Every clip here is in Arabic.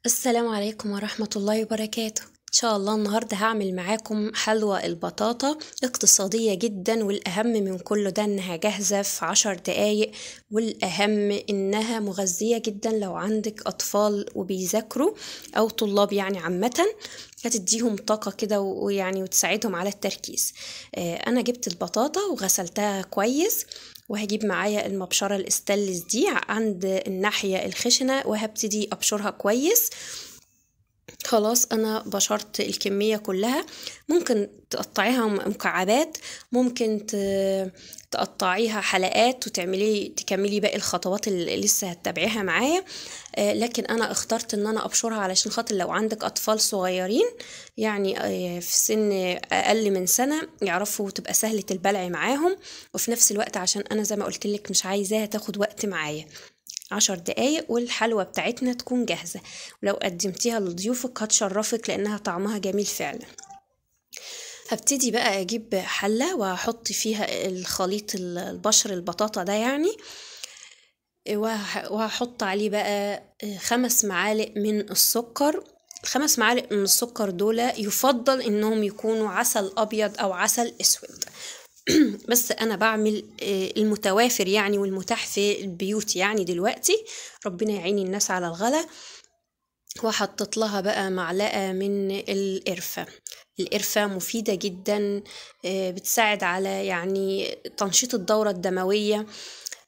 السلام عليكم ورحمة الله وبركاته. إن شاء الله النهاردة هعمل معاكم حلوى البطاطا اقتصادية جدا، والأهم من كله ده إنها جاهزة في 10 دقايق، والأهم إنها مغذية جدا لو عندك أطفال وبيذاكروا أو طلاب يعني عامة، هتديهم طاقة كده ويعني وتساعدهم على التركيز. أنا جبت البطاطا وغسلتها كويس، وهجيب معايا المبشرة الاستانلس دي عند الناحية الخشنة وهبتدي أبشرها كويس. خلاص أنا بشرت الكمية كلها. ممكن تقطعيها مكعبات، ممكن تقطعيها حلقات تكملي باقي الخطوات اللي لسه هتتابعيها معايا. لكن أنا اخترت إن أنا أبشرها علشان خاطر لو عندك أطفال صغيرين يعني في سن أقل من سنة يعرفوا تبقى سهلة البلع معاهم، وفي نفس الوقت عشان أنا زي ما قلتلك مش عايزاها تاخد وقت معايا 10 دقايق والحلوى بتاعتنا تكون جاهزة، ولو قدمتيها لضيوفك هتشرفك لأنها طعمها جميل فعلا. هبتدي بقى أجيب حلة وهحط فيها الخليط البشر البطاطا ده يعني، وهحط عليه بقى 5 معالق من السكر. ال5 معالق من السكر دول يفضل انهم يكونوا عسل ابيض او عسل اسود بس انا بعمل المتوافر يعني والمتاح في البيوت يعني دلوقتي، ربنا يعين الناس على الغلا. وحطت لها بقى معلقة من القرفة مفيدة جدا، بتساعد على يعني تنشيط الدورة الدموية.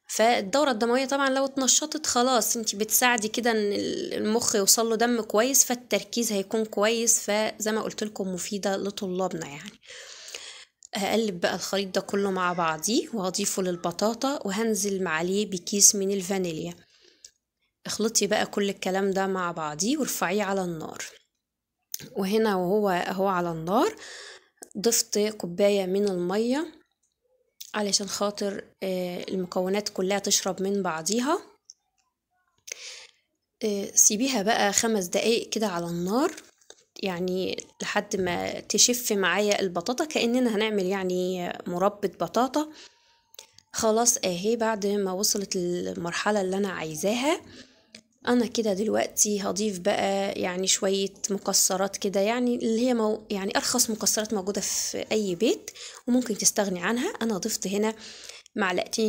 فالدورة الدموية طبعا لو اتنشطت خلاص انت بتساعدي كده ان المخ يوصل له دم كويس، فالتركيز هيكون كويس، فزي ما قلت لكم مفيدة لطلابنا يعني. هقلب بقى الخليط ده كله مع بعضيه وهضيفه للبطاطا، وهنزل عليه بكيس من الفانيليا. اخلطي بقى كل الكلام ده مع بعضيه وارفعيه على النار. وهنا وهو على النار ضفت كوباية من المية علشان خاطر المكونات كلها تشرب من بعضيها. سيبيها بقى 5 دقايق كده على النار، يعني لحد ما تشف معايا البطاطا كأننا هنعمل يعني مربى بطاطا. خلاص اهي بعد ما وصلت المرحلة اللي انا عايزاها، انا كده دلوقتي هضيف بقى يعني شوية مكسرات كده، يعني اللي هي يعني ارخص مكسرات موجودة في اي بيت وممكن تستغني عنها. انا ضفت هنا 2 معلقة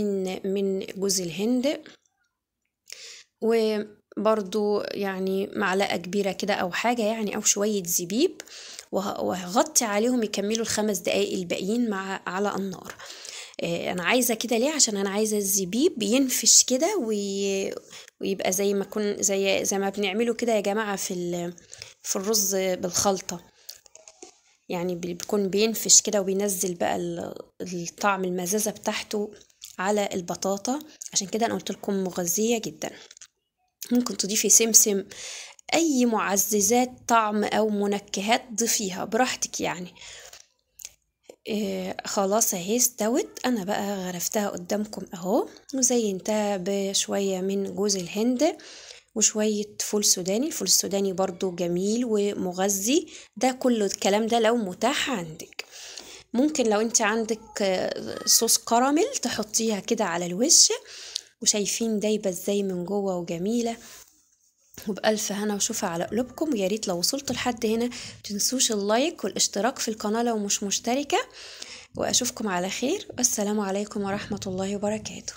من جوز الهند، وبرضو يعني معلقة كبيرة كده او حاجة يعني، او شوية زبيب، وهغطي عليهم يكملوا ال5 دقايق الباقيين على النار. انا عايزة كده ليه؟ عشان انا عايزة الزبيب ينفش كده ويبقى زي ما كن زي ما بنعمله كده يا جماعة في الرز بالخلطة، يعني بيكون بينفش كده وبينزل بقى الطعم المزازة بتاعته على البطاطا. عشان كده انا قلت لكم مغذية جدا. ممكن تضيفي سمسم، اي معززات طعم او منكهات ضيفيها براحتك يعني. خلاص اهي استوت. انا بقى غرفتها قدامكم اهو، وزينتها بشوية من جوز الهند وشوية فول سوداني. الفول السوداني برضو جميل ومغذي. ده كله الكلام ده لو متاح عندك. ممكن لو انت عندك صوص كراميل تحطيها كده على الوش، وشايفين دايبة ازاي من جوه وجميلة. وبألف هنا وشوفة على قلوبكم، ويا ريت لو وصلتوا لحد هنا متنسوش اللايك والاشتراك في القناة لو مش مشتركة. واشوفكم على خير، والسلام عليكم ورحمة الله وبركاته.